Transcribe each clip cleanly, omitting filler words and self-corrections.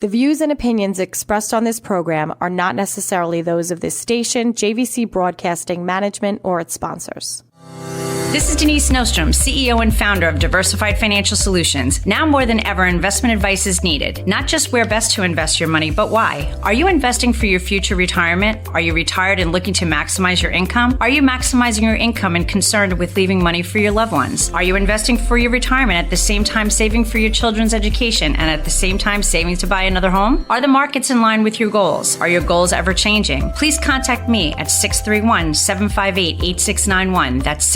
The views and opinions expressed on this program are not necessarily those of this station, JVC Broadcasting Management, or its sponsors. This is Denise Nostrom, CEO and founder of Diversified Financial Solutions. Now more than ever, investment advice is needed. Not just where best to invest your money, but why. Are you investing for your future retirement? Are you retired and looking to maximize your income? Are you maximizing your income and concerned with leaving money for your loved ones? Are you investing for your retirement at the same time saving for your children's education and at the same time saving to buy another home? Are the markets in line with your goals? Are your goals ever changing? Please contact me at 631-758-8691. That's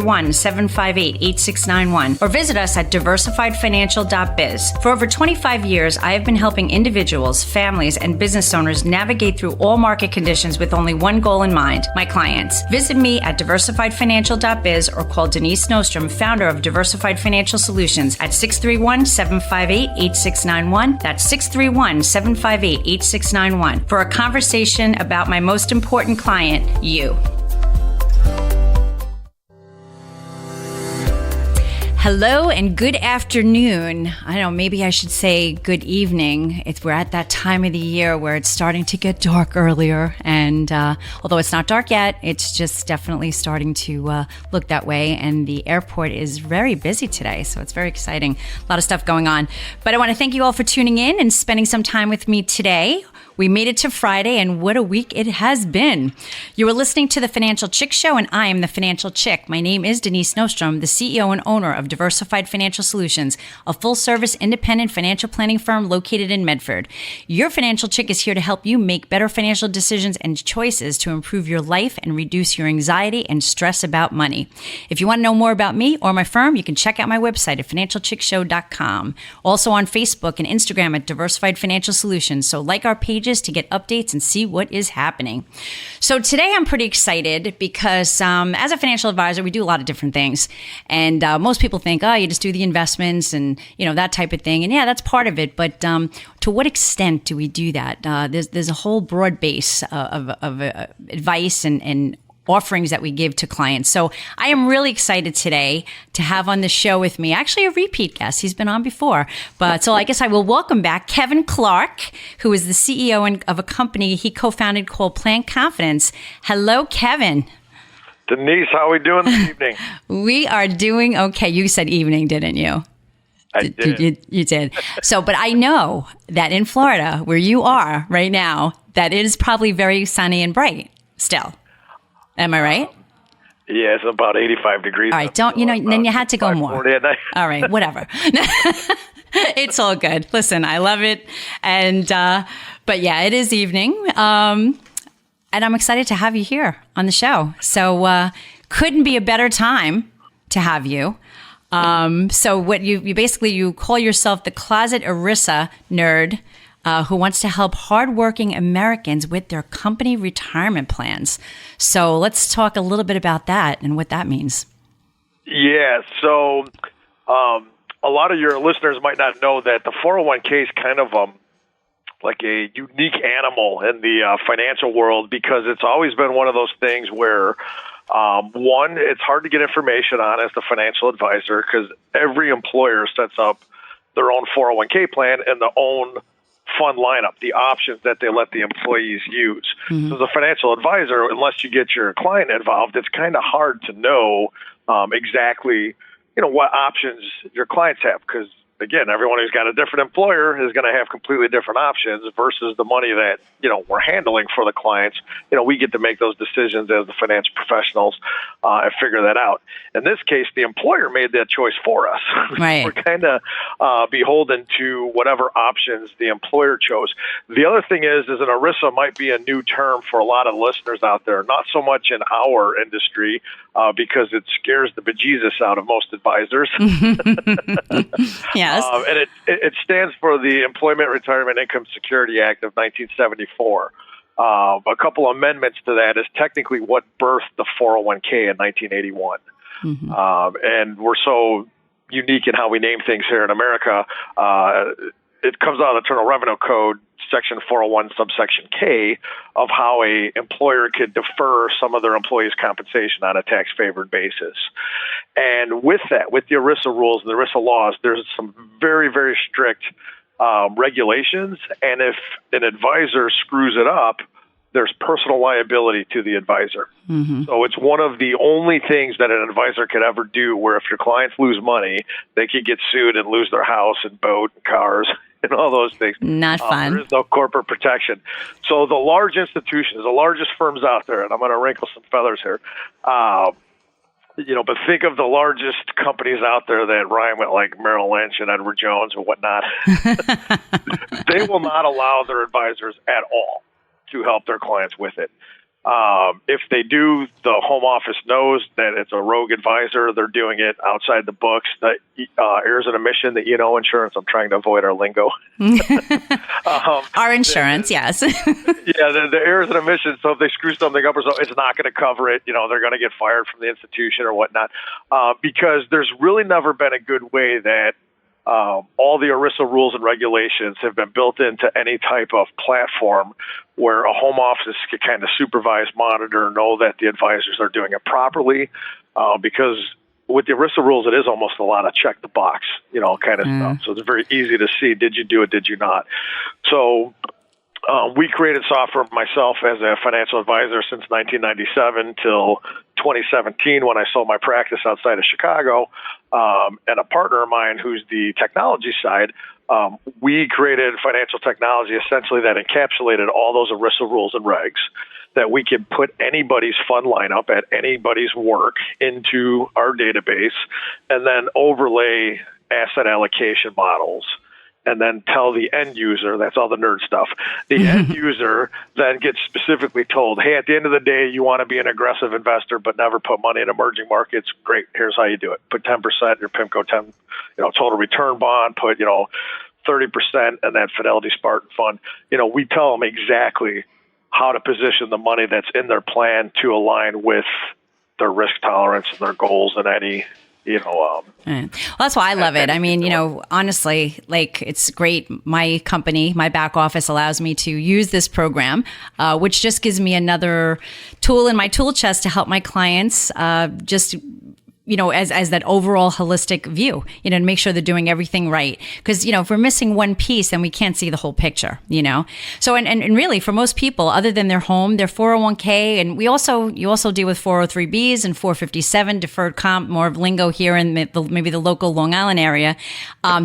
631-758-8691, or visit us at diversifiedfinancial.biz. For over 25 years, I have been helping individuals, families, and business owners navigate through all market conditions with only one goal in mind, my clients. Visit me at diversifiedfinancial.biz or call Denise Nostrom, founder of Diversified Financial Solutions, at 631-758-8691. That's 631-758-8691 for a conversation about my most important client, you. Hello and good afternoon. I don't know, maybe I should say good evening. We're at that time of the year where it's starting to get dark earlier. And although it's not dark yet, it's just definitely starting to look that way. And the airport is very busy today, so it's very exciting. A lot of stuff going on. But I want to thank you all for tuning in and spending some time with me today. We made it to Friday, and what a week it has been. You are listening to The Financial Chick Show, and I am The Financial Chick. My name is Denise Nostrom, the CEO and owner of Diversified Financial Solutions, a full-service independent financial planning firm located in Medford. Your Financial Chick is here to help you make better financial decisions and choices to improve your life and reduce your anxiety and stress about money. If you want to know more about me or my firm, you can check out my website at financialchickshow.com. Also on Facebook and Instagram at Diversified Financial Solutions. So like our page to get updates and see what is happening. So today I'm pretty excited because as a financial advisor, we do a lot of different things. And most people think, oh, you just do the investments and, you know, that type of thing. And yeah, that's part of it. But to what extent do we do that? There's a whole broad base of advice and offerings that we give to clients. So I am really excited today to have on the show with me, actually a repeat guest. He's been on before. But so I guess I will welcome back Kevin Clark, who is the CEO of a company he co-founded called Plant Confidence. Hello, Kevin. Denise, how are we doing this evening? We are doing okay. You said evening, didn't you? I did. You did. So, but I know that in Florida, where you are right now, that it is probably very sunny and bright still. Am I right? Yeah, it's about 85 degrees. All right, then you had to go more. All right, whatever. It's all good. Listen, I love it. And, but yeah, it is evening. And I'm excited to have you here on the show. So, couldn't be a better time to have you. So what you basically, you call yourself the closet ERISA nerd, who wants to help hardworking Americans with their company retirement plans. So let's talk a little bit about that and what that means. Yeah, so a lot of your listeners might not know that the 401k is kind of like a unique animal in the financial world because it's always been one of those things where, one, it's hard to get information on as the financial advisor because every employer sets up their own 401k plan and their own fund lineup, the options that they let the employees use. Mm-hmm. So as a financial advisor, unless you get your client involved, it's kind of hard to know exactly, what options your clients have. Because again, everyone who's got a different employer is going to have completely different options versus the money that, we're handling for the clients. We get to make those decisions as the financial professionals and figure that out. In this case, the employer made that choice for us. Right. We're kind of beholden to whatever options the employer chose. The other thing is an ERISA might be a new term for a lot of listeners out there, not so much in our industry because it scares the bejesus out of most advisors. Yes. And it stands for the Employment Retirement Income Security Act of 1974. A couple amendments to that is technically what birthed the 401k in 1981. Mm-hmm. And we're so unique in how we name things here in America. It comes out of the Internal Revenue Code, Section 401, subsection K, of how a employer could defer some of their employees' compensation on a tax-favored basis. And with that, with the ERISA rules and the ERISA laws, there's some very, very strict regulations, and if an advisor screws it up, there's personal liability to the advisor. Mm-hmm. So it's one of the only things that an advisor could ever do where if your clients lose money, they could get sued and lose their house and boat and cars and all those things. Not fun. There is no corporate protection. So the large institutions, the largest firms out there, and I'm going to wrinkle some feathers here, but think of the largest companies out there that rhyme with like Merrill Lynch and Edward Jones and whatnot. They will not allow their advisors at all to help their clients with it. If they do, the home office knows that it's a rogue advisor. They're doing it outside the books. The errors and omission, the E&O insurance. I'm trying to avoid our lingo. Our insurance, yes. The errors and omissions. So if they screw something up or so, it's not going to cover it. They're going to get fired from the institution or whatnot. Because there's really never been a good way that all the ERISA rules and regulations have been built into any type of platform where a home office can kind of supervise, monitor, know that the advisors are doing it properly. Because with the ERISA rules, it is almost a lot of check the box, kind of stuff. So it's very easy to see, did you do it, did you not? So we created software myself as a financial advisor since 1997 till 2017 when I sold my practice outside of Chicago. And a partner of mine who's the technology side, we created financial technology essentially that encapsulated all those ERISA rules and regs that we could put anybody's fund lineup at anybody's work into our database and then overlay asset allocation models. And then tell the end user, that's all the nerd stuff, the end user then gets specifically told, hey, at the end of the day, you want to be an aggressive investor but never put money in emerging markets. Great, here's how you do it. Put 10% your PIMCO 10, total return bond, put, 30% in that Fidelity Spartan fund. We tell them exactly how to position the money that's in their plan to align with their risk tolerance and their goals and any Well, that's why I love it. I mean, honestly, it's great. My company, my back office allows me to use this program, which just gives me another tool in my tool chest to help my clients as that overall holistic view, to make sure they're doing everything right. Because, if we're missing one piece, then we can't see the whole picture, So, and really for most people, other than their home, their 401k, and you also deal with 403Bs and 457 deferred comp, more of lingo here in maybe the local Long Island area,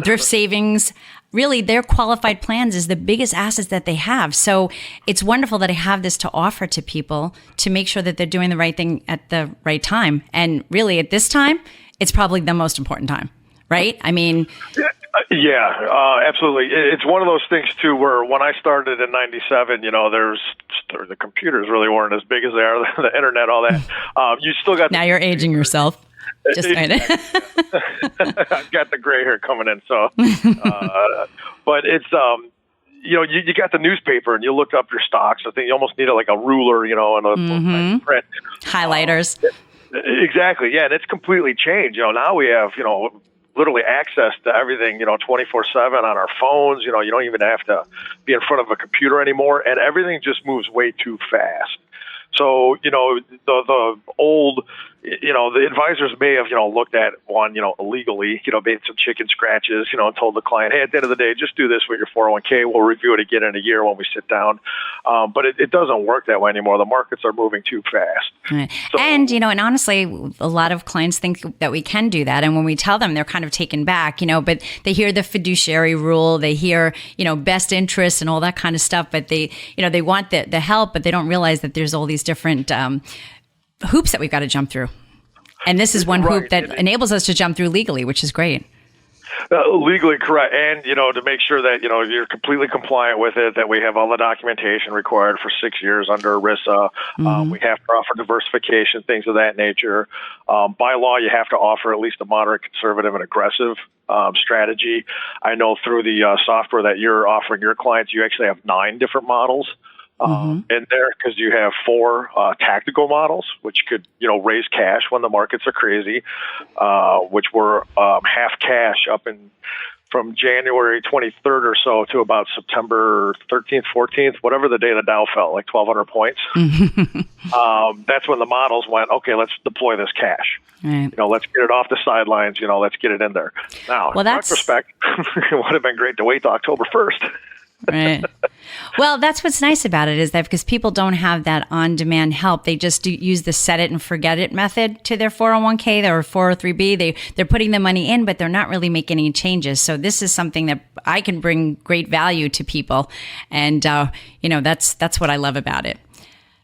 thrift savings. Really, their qualified plans is the biggest assets that they have. So it's wonderful that I have this to offer to people to make sure that they're doing the right thing at the right time. And really, at this time, it's probably the most important time, right? I mean... Yeah, absolutely. It's one of those things, too, where when I started in 97, the computers really weren't as big as they are, the internet, all that. You still got... Now you're aging yourself. Just I've got the gray hair coming in, so. But it's you got the newspaper and you look up your stocks. I think you almost need like a ruler, and a print highlighters. Exactly, yeah, and it's completely changed. Now we have literally access to everything 24/7 on our phones. You don't even have to be in front of a computer anymore, and everything just moves way too fast. So, the old, the advisors may have, looked at one, illegally, made some chicken scratches, and told the client, hey, at the end of the day, just do this with your 401k. We'll review it again in a year when we sit down. But it doesn't work that way anymore. The markets are moving too fast. Right. So, and honestly, a lot of clients think that we can do that. And when we tell them, they're kind of taken back, but they hear the fiduciary rule, they hear, best interest and all that kind of stuff. But they want the help, but they don't realize that there's all these different hoops that we've got to jump through. And this is one hoop that enables us to jump through legally, which is great. Legally correct. And, to make sure that, you're completely compliant with it, that we have all the documentation required for 6 years under ERISA. We have to offer diversification, things of that nature. By law, you have to offer at least a moderate, conservative, and aggressive strategy. I know through the software that you're offering your clients, you actually have 9 different models. In there, because you have 4 tactical models, which could, raise cash when the markets are crazy, which were half cash up in from January 23rd or so to about September 13th, 14th, whatever the day the Dow fell, like 1,200 points. That's when the models went, okay, let's deploy this cash. Right. Let's get it off the sidelines. Let's get it in there. Now, in retrospect, it would have been great to wait till October 1st. Right. Well, that's what's nice about it is that because people don't have that on-demand help, they just use the set it and forget it method to their 401k or 403b. They're putting the money in, but they're not really making any changes. So this is something that I can bring great value to people, and that's what I love about it.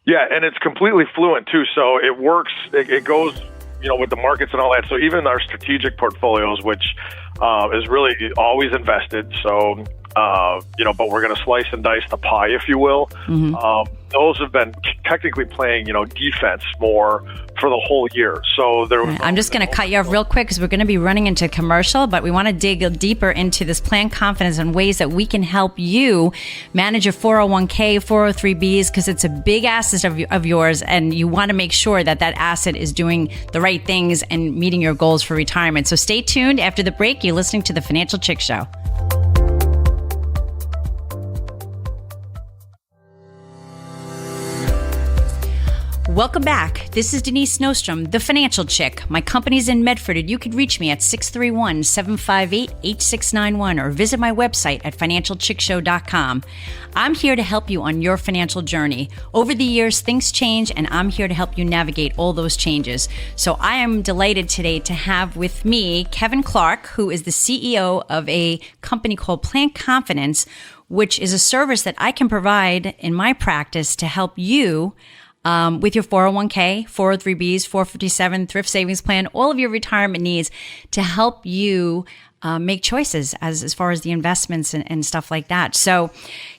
Yeah, and it's completely fluent too. So it works. It goes, with the markets and all that. So even our strategic portfolios, which is really always invested. So. But we're going to slice and dice the pie, if you will. Mm-hmm. Those have been technically playing, defense more for the whole year. So I'm just going to cut you off real quick because we're going to be running into commercial, but we want to dig deeper into this Plan Confidence and ways that we can help you manage your 401k, 403bs, because it's a big asset of yours, and you want to make sure that asset is doing the right things and meeting your goals for retirement. So stay tuned. After the break, you're listening to The Financial Chick Show. Welcome back. This is Denise Nostrom, the Financial Chick. My company's in Medford, and you can reach me at 631-758-8691 or visit my website at financialchickshow.com. I'm here to help you on your financial journey. Over the years, things change, and I'm here to help you navigate all those changes. So I am delighted today to have with me Kevin Clark, who is the CEO of a company called Plan Confidence, which is a service that I can provide in my practice to help you with your 401k, 403bs, 457, thrift savings plan, all of your retirement needs to help you make choices as far as the investments and stuff like that. So,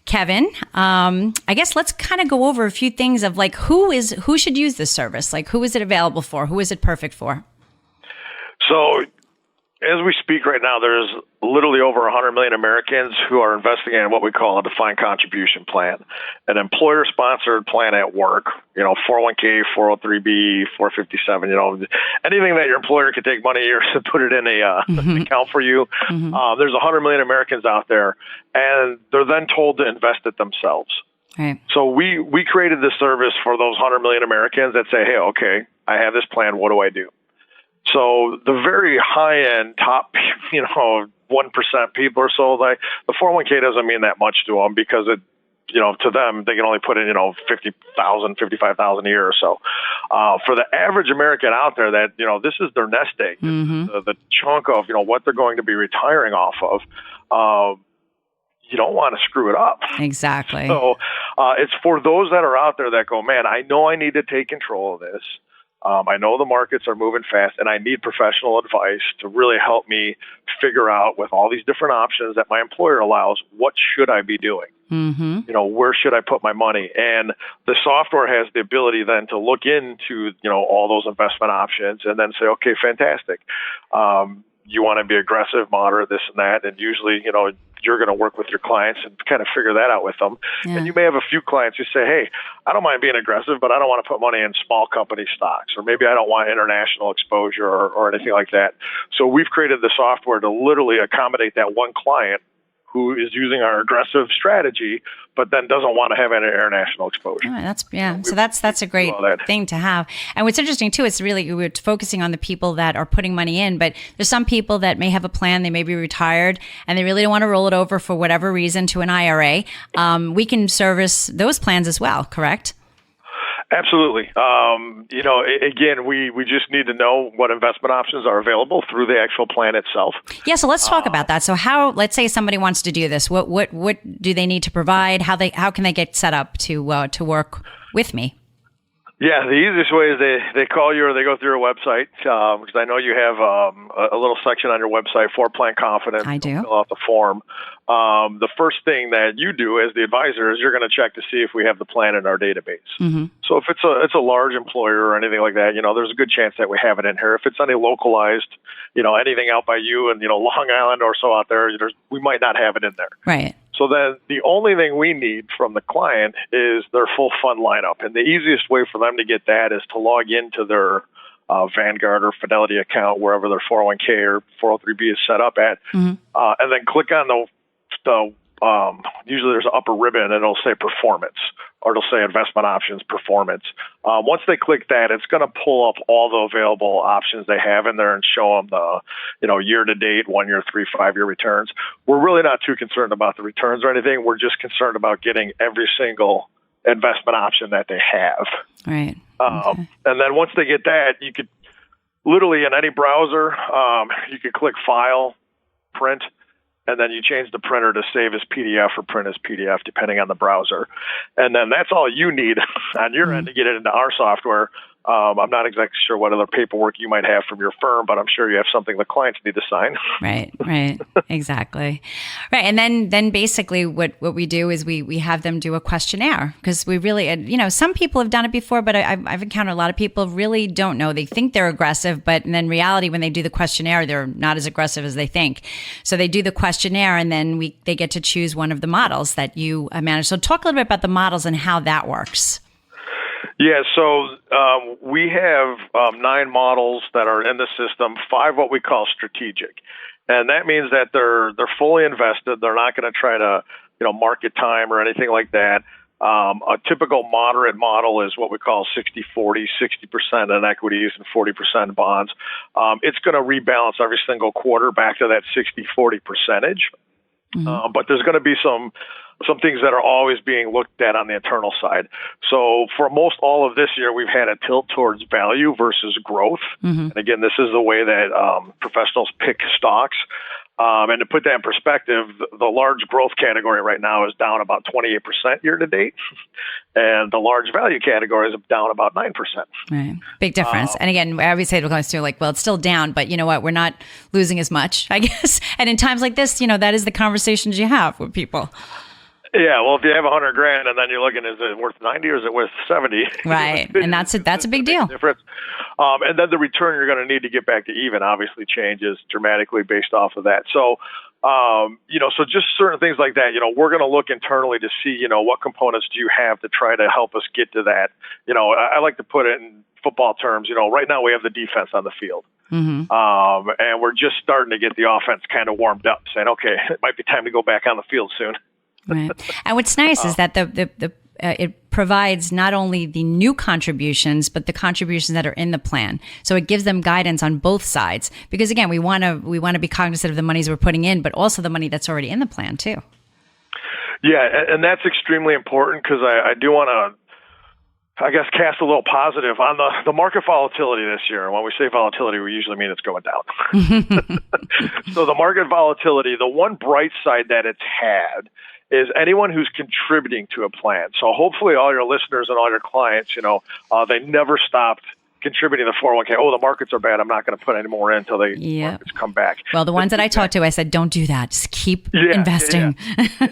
Kevin, I guess let's kind of go over a few things of like who should use this service? Like who is it available for? Who is it perfect for? So, as we speak right now, there's literally over 100 million Americans who are investing in what we call a defined contribution plan, an employer-sponsored plan at work, 401k, 403b, 457, anything that your employer can take money or put it in an account for you. Mm-hmm. There's 100 million Americans out there, and they're then told to invest it themselves. Right. So we created this service for those 100 million Americans that say, hey, okay, I have this plan. What do I do? So the very high-end top, 1% people or so, the 401k doesn't mean that much to them because it, to them, they can only put in, 50,000, 55,000 a year or so. For the average American out there that, this is their nest egg, the chunk of, what they're going to be retiring off of, you don't want to screw it up. Exactly. So it's for those that are out there that go, man, I know I need to take control of this. I know the markets are moving fast, and I need professional advice to really help me figure out with all these different options that my employer allows, what should I be doing? Mm-hmm. Where should I put my money? And the software has the ability then to look into, all those investment options and then say, okay, fantastic. You want to be aggressive, moderate, this and that. And usually, you're going to work with your clients and kind of figure that out with them. Yeah. And you may have a few clients who say, hey, I don't mind being aggressive, but I don't want to put money in small company stocks, or maybe I don't want international exposure or anything like that. So we've created the software to literally accommodate that one client who is using our aggressive strategy, but then doesn't want to have any international exposure. So that's a great thing to have. And what's interesting too, it's really, we're focusing on the people that are putting money in, but there's some people that may have a plan, they may be retired, and they really don't want to roll it over for whatever reason to an IRA. We can service those plans as well, correct? Absolutely. Again, we just need to know what investment options are available through the actual plan itself. Yeah. So let's talk about that. So let's say somebody wants to do this. What do they need to provide? How can they get set up to work with me? Yeah, the easiest way is they call you or they go through your website, because I know you have a little section on your website for Plan Confidence. I do. Fill out the form. The first thing that you do as the advisor is you're going to check to see if we have the plan in our database. Mm-hmm. So if it's a large employer or anything like that, there's a good chance that we have it in here. If it's any localized, anything out by you and, Long Island or so out there, we might not have it in there. Right. So then the only thing we need from the client is their full fund lineup. And the easiest way for them to get that is to log into their Vanguard or Fidelity account, wherever their 401k or 403b is set up at, and then click on the usually there's an upper ribbon and it'll say performance, or it'll say investment options performance. Once they click that, it's going to pull up all the available options they have in there and show them the, year to date, 1 year, 3, 5 year returns. We're really not too concerned about the returns or anything. We're just concerned about getting every single investment option that they have. Right. And then once they get that, you could literally in any browser, you could click file, print, and then you change the printer to save as PDF or print as PDF, depending on the browser. And then that's all you need on your end to get it into our software. I'm not exactly sure what other paperwork you might have from your firm, but I'm sure you have something the clients need to sign. Right. Exactly. Right. And then basically what we do is we have them do a questionnaire, because we really, some people have done it before, but I've encountered a lot of people really don't know. They think they're aggressive, but in reality, when they do the questionnaire, they're not as aggressive as they think. So they do the questionnaire, and then they get to choose one of the models that you manage. So talk a little bit about the models and how that works. Yeah, so we have 9 models that are in the system, 5 what we call strategic. And that means that they're fully invested. They're not going to try to, market time or anything like that. A typical moderate model is what we call 60-40, 60% in equities and 40% in bonds. It's going to rebalance every single quarter back to that 60-40 percentage. But there's going to be some things that are always being looked at on the internal side. So for most all of this year, we've had a tilt towards value versus growth. And again, this is the way that professionals pick stocks. And to put that in perspective, the large growth category right now is down about 28% year to date. And the large value category is down about 9%. Right. Big difference. And again, I always say to clients too, it's still down, but you know what? We're not losing as much, I guess. And in times like this, that is the conversations you have with people. Yeah, well, if you have $100,000 and then you're looking, is it worth 90 or is it worth 70? Right, and that's a big deal. Difference. And then the return you're going to need to get back to even obviously changes dramatically based off of that. So, so just certain things like that. We're going to look internally to see, what components do you have to try to help us get to that. I like to put it in football terms. Right now we have the defense on the field. And we're just starting to get the offense kind of warmed up, saying, okay, it might be time to go back on the field soon. Right. And what's nice is that it provides not only the new contributions, but the contributions that are in the plan. So it gives them guidance on both sides, because again, we want to be cognizant of the monies we're putting in, but also the money that's already in the plan too. Yeah, and that's extremely important, because I do want to, I guess, cast a little positive on the market volatility this year. When we say volatility, we usually mean it's going down. So the market volatility, the one bright side that it's had is anyone who's contributing to a plan. So hopefully all your listeners and all your clients, they never stopped contributing to the 401k. Oh, the markets are bad. I'm not going to put any more in until the markets come back. Well, the ones that I talked to, I said, don't do that. Just keep investing. Yeah.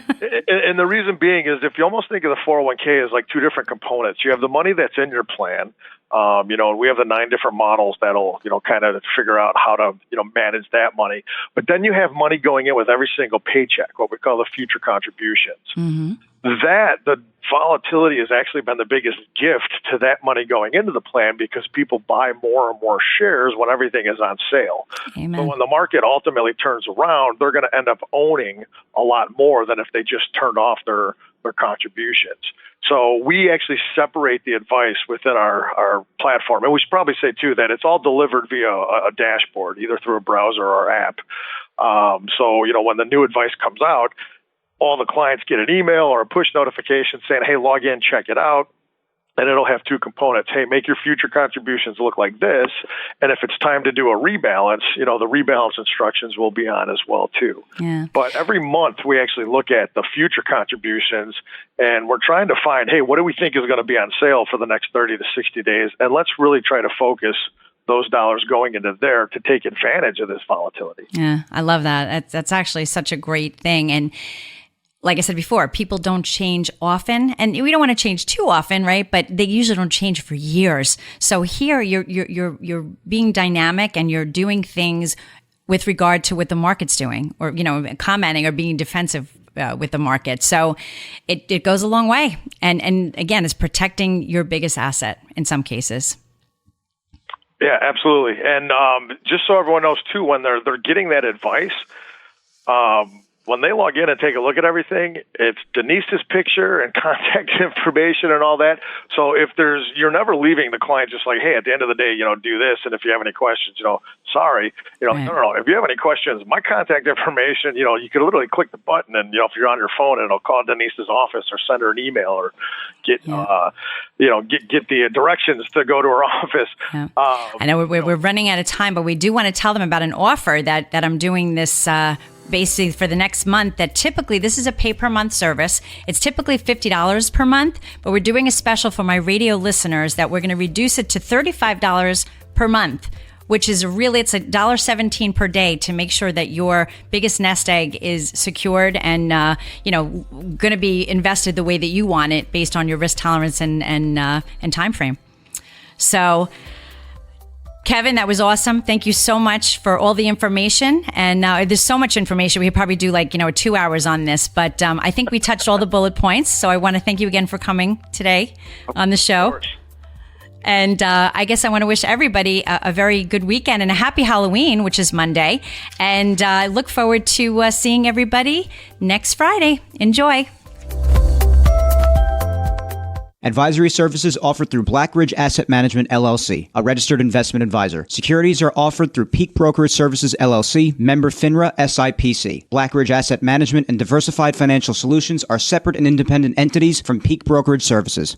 And the reason being is if you almost think of the 401k as like 2 different components. You have the money that's in your plan. And we have the 9 different models that'll, kind of figure out how to, manage that money. But then you have money going in with every single paycheck, what we call the future contributions. The volatility has actually been the biggest gift to that money going into the plan, because people buy more and more shares when everything is on sale. Amen. So when the market ultimately turns around, they're going to end up owning a lot more than if they just turned off their contributions. So we actually separate the advice within our platform. And we should probably say, too, that it's all delivered via a dashboard, either through a browser or app. So, when the new advice comes out, all the clients get an email or a push notification saying, hey, log in, check it out. And it'll have 2 components. Hey, make your future contributions look like this. And if it's time to do a rebalance, the rebalance instructions will be on as well, too. Yeah. But every month we actually look at the future contributions, and we're trying to find, hey, what do we think is going to be on sale for the next 30 to 60 days? And let's really try to focus those dollars going into there to take advantage of this volatility. Yeah, I love that. That's actually such a great thing. And like I said before, people don't change often, and we don't want to change too often, right? But they usually don't change for years. So here, you're being dynamic, and you're doing things with regard to what the market's doing, or commenting or being defensive with the market. So it goes a long way, and again, it's protecting your biggest asset in some cases. Yeah, absolutely. And just so everyone knows too, when they're getting that advice, when they log in and take a look at everything, it's Denise's picture and contact information and all that. So if you're never leaving the client just like, hey, at the end of the day, do this. And if you have any questions, sorry, Right. no. If you have any questions, my contact information, you can literally click the button and, if you're on your phone, it'll call Denise's office or send her an email or get the directions to go to her office. Yeah. I know we're running out of time, but we do want to tell them about an offer that I'm doing this basically for the next month. That typically, this is a pay per month service. It's typically $50 per month, but we're doing a special for my radio listeners that we're going to reduce it to $35 per month, which is it's $1.17 per day to make sure that your biggest nest egg is secured and going to be invested the way that you want it based on your risk tolerance and time frame. So, Kevin, that was awesome. Thank you so much for all the information. And there's so much information. We could probably do 2 hours on this, but I think we touched all the bullet points. So I want to thank you again for coming today on the show. And I guess I want to wish everybody a very good weekend and a happy Halloween, which is Monday. And I look forward to seeing everybody next Friday. Enjoy. Advisory services offered through Blackridge Asset Management, LLC, a registered investment advisor. Securities are offered through Peak Brokerage Services, LLC, member FINRA, SIPC. Blackridge Asset Management and Diversified Financial Solutions are separate and independent entities from Peak Brokerage Services.